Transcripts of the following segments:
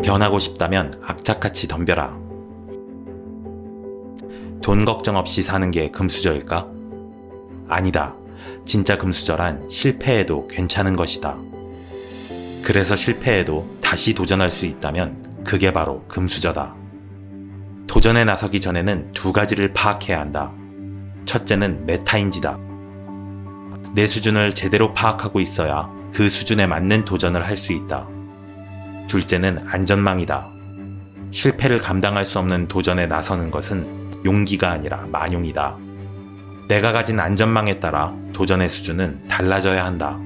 변하고 싶다면 악착같이 덤벼라. 돈 걱정 없이 사는 게 금수저일까? 아니다. 진짜 금수저란 실패해도 괜찮은 것이다. 그래서 실패해도 다시 도전할 수 있다면 그게 바로 금수저다. 도전에 나서기 전에는 두 가지를 파악해야 한다. 첫째는 메타인지다. 내 수준을 제대로 파악하고 있어야 그 수준에 맞는 도전을 할 수 있다. 둘째는 안전망이다. 실패를 감당할 수 없는 도전에 나서는 것은 용기가 아니라 만용이다. 내가 가진 안전망에 따라 도전의 수준은 달라져야 한다.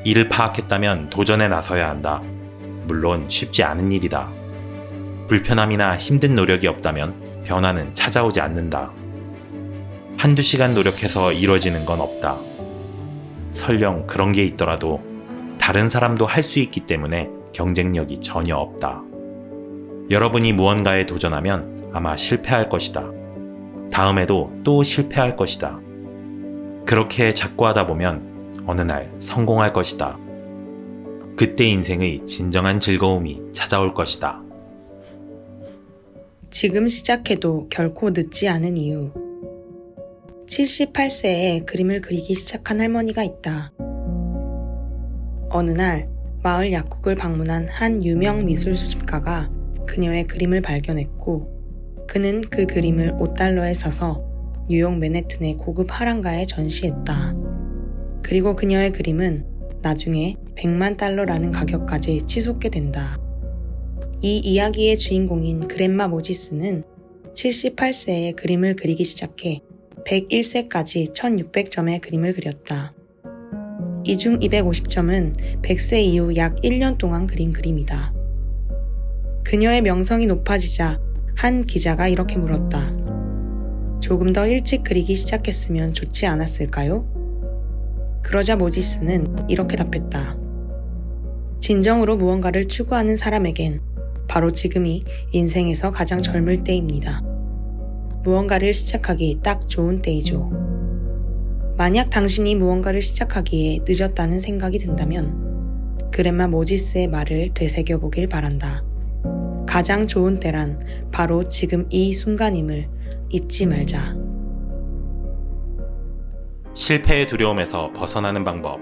이를 파악했다면 도전에 나서야 한다. 물론 쉽지 않은 일이다. 불편함이나 힘든 노력이 없다면 변화는 찾아오지 않는다. 한두 시간 노력해서 이루어지는 건 없다. 설령 그런 게 있더라도 다른 사람도 할 수 있기 때문에 경쟁력이 전혀 없다. 여러분이 무언가에 도전하면 아마 실패할 것이다. 다음에도 또 실패할 것이다. 그렇게 자꾸 하다 보면 어느 날 성공할 것이다. 그때 인생의 진정한 즐거움이 찾아올 것이다. 지금 시작해도 결코 늦지 않은 이유. 78세에 그림을 그리기 시작한 할머니가 있다. 어느 날 마을 약국을 방문한 한 유명 미술 수집가가 그녀의 그림을 발견했고 그는 그 그림을 $5에 사서 뉴욕 맨해튼의 고급 화랑가에 전시했다. 그리고 그녀의 그림은 나중에 $1,000,000라는 가격까지 치솟게 된다. 이 이야기의 주인공인 그랜마 모지스는 78세에 그림을 그리기 시작해 101세까지 1600점의 그림을 그렸다. 이 중 250점은 100세 이후 약 1년 동안 그린 그림이다. 그녀의 명성이 높아지자 한 기자가 이렇게 물었다. 조금 더 일찍 그리기 시작했으면 좋지 않았을까요? 그러자 모지스는 이렇게 답했다. 진정으로 무언가를 추구하는 사람에겐 바로 지금이 인생에서 가장 젊을 때입니다. 무언가를 시작하기 딱 좋은 때이죠. 만약 당신이 무언가를 시작하기에 늦었다는 생각이 든다면 그랜마 모지스의 말을 되새겨보길 바란다. 가장 좋은 때란 바로 지금 이 순간임을 잊지 말자. 실패의 두려움에서 벗어나는 방법.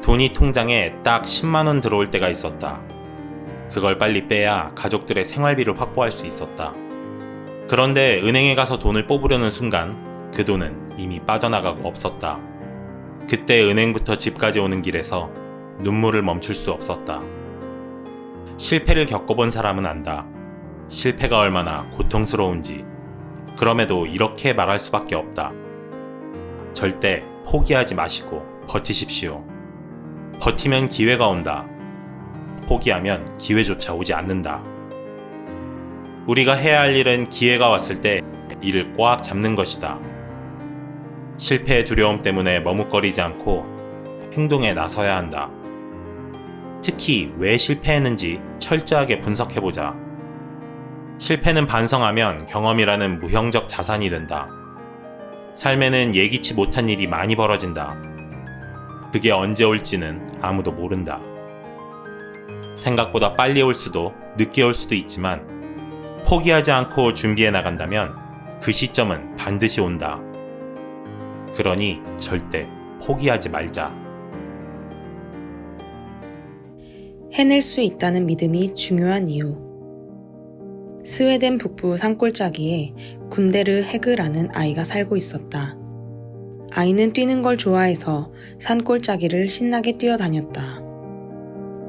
돈이 통장에 딱 10만 원 들어올 때가 있었다. 그걸 빨리 빼야 가족들의 생활비를 확보할 수 있었다. 그런데 은행에 가서 돈을 뽑으려는 순간 그 돈은 이미 빠져나가고 없었다. 그때 은행부터 집까지 오는 길에서 눈물을 멈출 수 없었다. 실패를 겪어본 사람은 안다. 실패가 얼마나 고통스러운지. 그럼에도 이렇게 말할 수밖에 없다. 절대 포기하지 마시고 버티십시오. 버티면 기회가 온다. 포기하면 기회조차 오지 않는다. 우리가 해야 할 일은 기회가 왔을 때 이를 꽉 잡는 것이다. 실패의 두려움 때문에 머뭇거리지 않고 행동에 나서야 한다. 특히 왜 실패했는지 철저하게 분석해보자. 실패는 반성하면 경험이라는 무형적 자산이 된다. 삶에는 예기치 못한 일이 많이 벌어진다. 그게 언제 올지는 아무도 모른다. 생각보다 빨리 올 수도 늦게 올 수도 있지만 포기하지 않고 준비해 나간다면 그 시점은 반드시 온다. 그러니 절대 포기하지 말자. 해낼 수 있다는 믿음이 중요한 이유. 스웨덴 북부 산골짜기에 군데르 헤그라는 아이가 살고 있었다. 아이는 뛰는 걸 좋아해서 산골짜기를 신나게 뛰어다녔다.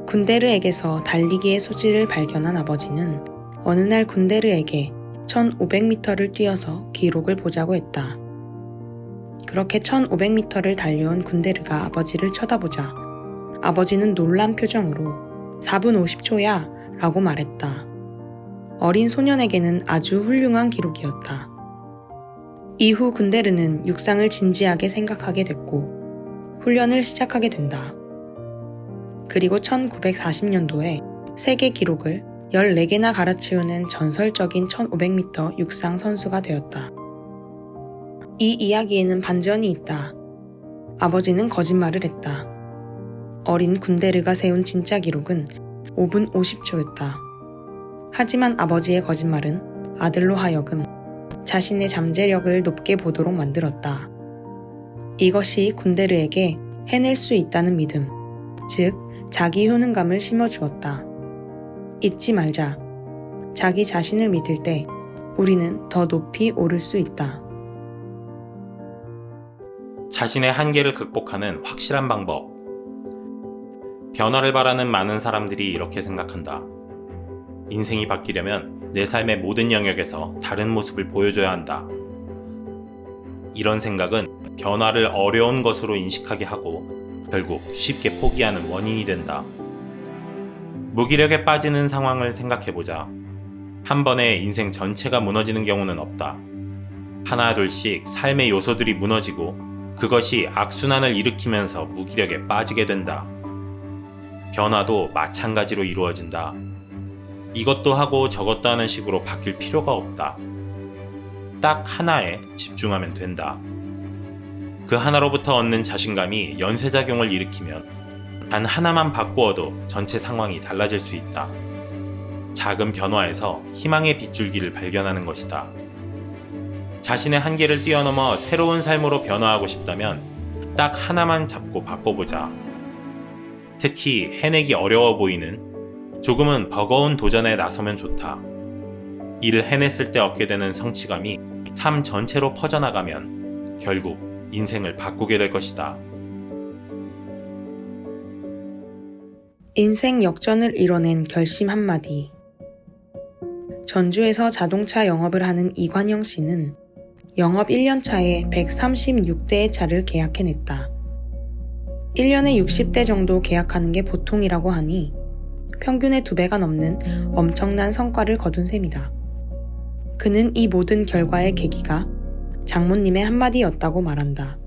군데르에게서 달리기의 소질을 발견한 아버지는 어느 날 군데르에게 1500m를 뛰어서 기록을 보자고 했다. 그렇게 1500m를 달려온 군데르가 아버지를 쳐다보자 아버지는 놀란 표정으로 4분 50초야 라고 말했다. 어린 소년에게는 아주 훌륭한 기록이었다. 이후 군데르는 육상을 진지하게 생각하게 됐고 훈련을 시작하게 된다. 그리고 1940년도에 세계 기록을 14개나 갈아치우는 전설적인 1500m 육상 선수가 되었다. 이 이야기에는 반전이 있다. 아버지는 거짓말을 했다. 어린 군데르가 세운 진짜 기록은 5분 50초였다. 하지만 아버지의 거짓말은 아들로 하여금 자신의 잠재력을 높게 보도록 만들었다. 이것이 군데르에게 해낼 수 있다는 믿음, 즉 자기 효능감을 심어주었다. 잊지 말자. 자기 자신을 믿을 때 우리는 더 높이 오를 수 있다. 자신의 한계를 극복하는 확실한 방법. 변화를 바라는 많은 사람들이 이렇게 생각한다. 인생이 바뀌려면 내 삶의 모든 영역에서 다른 모습을 보여줘야 한다. 이런 생각은 변화를 어려운 것으로 인식하게 하고 결국 쉽게 포기하는 원인이 된다. 무기력에 빠지는 상황을 생각해보자. 한 번에 인생 전체가 무너지는 경우는 없다. 하나 둘씩 삶의 요소들이 무너지고 그것이 악순환을 일으키면서 무기력에 빠지게 된다. 변화도 마찬가지로 이루어진다. 이것도 하고 저것도 하는 식으로 바뀔 필요가 없다. 딱 하나에 집중하면 된다. 그 하나로부터 얻는 자신감이 연쇄작용을 일으키면 단 하나만 바꾸어도 전체 상황이 달라질 수 있다. 작은 변화에서 희망의 빗줄기를 발견하는 것이다. 자신의 한계를 뛰어넘어 새로운 삶으로 변화하고 싶다면 딱 하나만 잡고 바꿔보자. 특히 해내기 어려워 보이는 조금은 버거운 도전에 나서면 좋다. 이를 해냈을 때 얻게 되는 성취감이 삶 전체로 퍼져나가면 결국 인생을 바꾸게 될 것이다. 인생 역전을 이뤄낸 결심 한마디. 전주에서 자동차 영업을 하는 이관영 씨는 영업 1년 차에 136대의 차를 계약해냈다. 1년에 60대 정도 계약하는 게 보통이라고 하니 평균의 2배가 넘는 엄청난 성과를 거둔 셈이다. 그는 이 모든 결과의 계기가 장모님의 한마디였다고 말한다.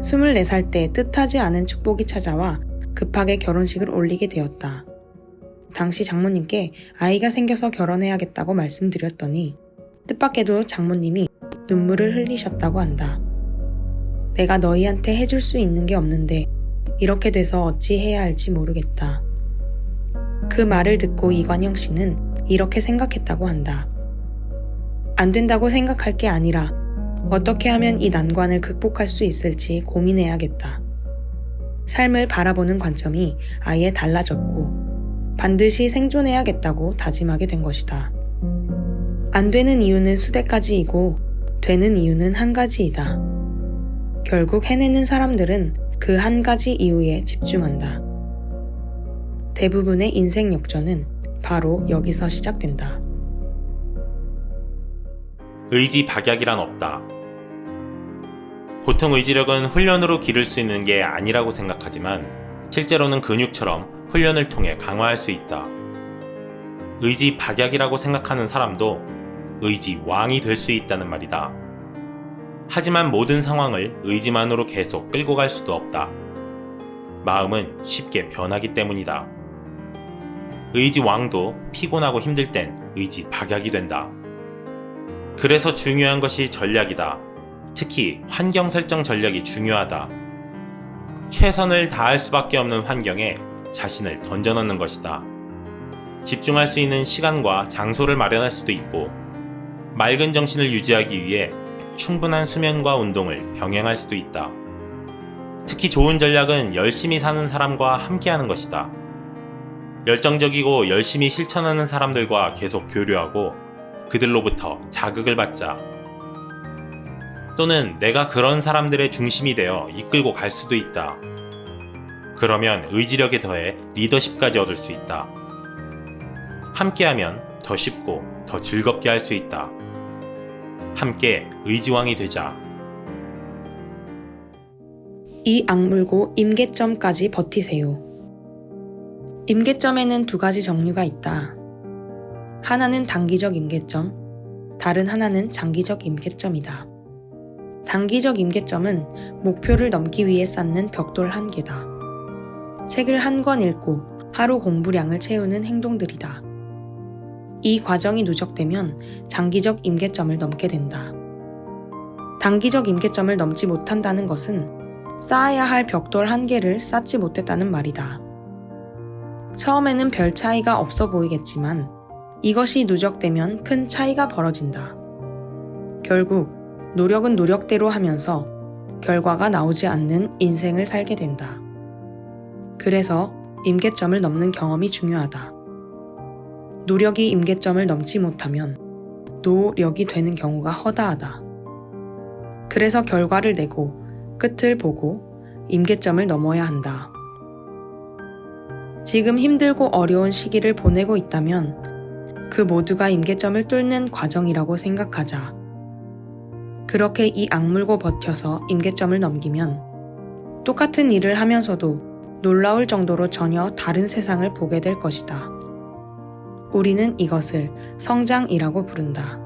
24살 때 뜻하지 않은 축복이 찾아와 급하게 결혼식을 올리게 되었다. 당시 장모님께 아이가 생겨서 결혼해야겠다고 말씀드렸더니 뜻밖에도 장모님이 눈물을 흘리셨다고 한다. 내가 너희한테 해줄 수 있는 게 없는데 이렇게 돼서 어찌 해야 할지 모르겠다. 그 말을 듣고 이관영 씨는 이렇게 생각했다고 한다. 안 된다고 생각할 게 아니라 어떻게 하면 이 난관을 극복할 수 있을지 고민해야겠다. 삶을 바라보는 관점이 아예 달라졌고 반드시 생존해야겠다고 다짐하게 된 것이다. 안 되는 이유는 수백 가지이고 되는 이유는 한 가지이다. 결국 해내는 사람들은 그 한 가지 이유에 집중한다. 대부분의 인생 역전은 바로 여기서 시작된다. 의지 박약이란 없다. 보통 의지력은 훈련으로 기를 수 있는 게 아니라고 생각하지만 실제로는 근육처럼 훈련을 통해 강화할 수 있다. 의지 박약이라고 생각하는 사람도 의지 왕이 될 수 있다는 말이다. 하지만 모든 상황을 의지만으로 계속 끌고 갈 수도 없다. 마음은 쉽게 변하기 때문이다. 의지 왕도 피곤하고 힘들 땐 의지 박약이 된다. 그래서 중요한 것이 전략이다. 특히 환경 설정 전략이 중요하다. 최선을 다할 수밖에 없는 환경에 자신을 던져넣는 것이다. 집중할 수 있는 시간과 장소를 마련할 수도 있고, 맑은 정신을 유지하기 위해 충분한 수면과 운동을 병행할 수도 있다. 특히 좋은 전략은 열심히 사는 사람과 함께하는 것이다. 열정적이고 열심히 실천하는 사람들과 계속 교류하고 그들로부터 자극을 받자. 또는 내가 그런 사람들의 중심이 되어 이끌고 갈 수도 있다. 그러면 의지력에 더해 리더십까지 얻을 수 있다. 함께하면 더 쉽고 더 즐겁게 할 수 있다. 함께 의지왕이 되자. 이 악물고 임계점까지 버티세요. 임계점에는 2가지 종류가 있다. 하나는 단기적 임계점, 다른 하나는 장기적 임계점이다. 단기적 임계점은 목표를 넘기 위해 쌓는 벽돌 한계다. 책을 한 권 읽고 하루 공부량을 채우는 행동들이다. 이 과정이 누적되면 장기적 임계점을 넘게 된다. 단기적 임계점을 넘지 못한다는 것은 쌓아야 할 벽돌 한계를 쌓지 못했다는 말이다. 처음에는 별 차이가 없어 보이겠지만 이것이 누적되면 큰 차이가 벌어진다. 결국 노력은 노력대로 하면서 결과가 나오지 않는 인생을 살게 된다. 그래서 임계점을 넘는 경험이 중요하다. 노력이 임계점을 넘지 못하면 노력이 되는 경우가 허다하다. 그래서 결과를 내고 끝을 보고 임계점을 넘어야 한다. 지금 힘들고 어려운 시기를 보내고 있다면 그 모두가 임계점을 뚫는 과정이라고 생각하자. 그렇게 이 악물고 버텨서 임계점을 넘기면 똑같은 일을 하면서도 놀라울 정도로 전혀 다른 세상을 보게 될 것이다. 우리는 이것을 성장이라고 부른다.